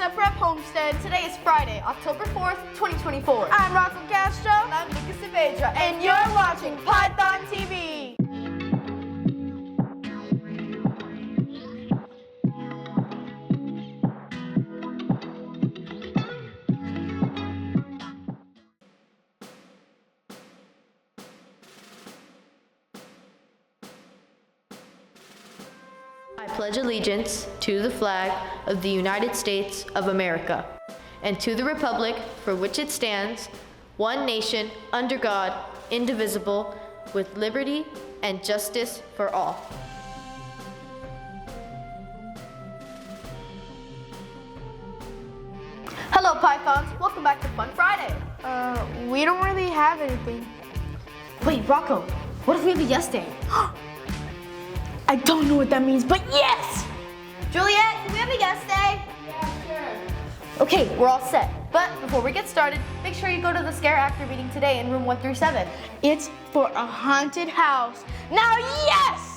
Lisa Prep Homestead. Today is Friday, October 4th, 2024. I'm Rocco Castro. And I'm Lucas Saavedra, and you're watching Python TV. I pledge allegiance to the flag of the United States of America and to the republic for which it stands, one nation, under God, indivisible, with liberty and justice for all. Hello, Pythons. Welcome back to Fun Friday. We don't really have anything. Wait, Rocco, what if we have a yes day? I don't know what that means, but yes! Juliet, can we have a yes day? Yeah, sure. Okay, we're all set. But before we get started, make sure you go to the scare actor meeting today in room 137. It's for a haunted house. Now, yes!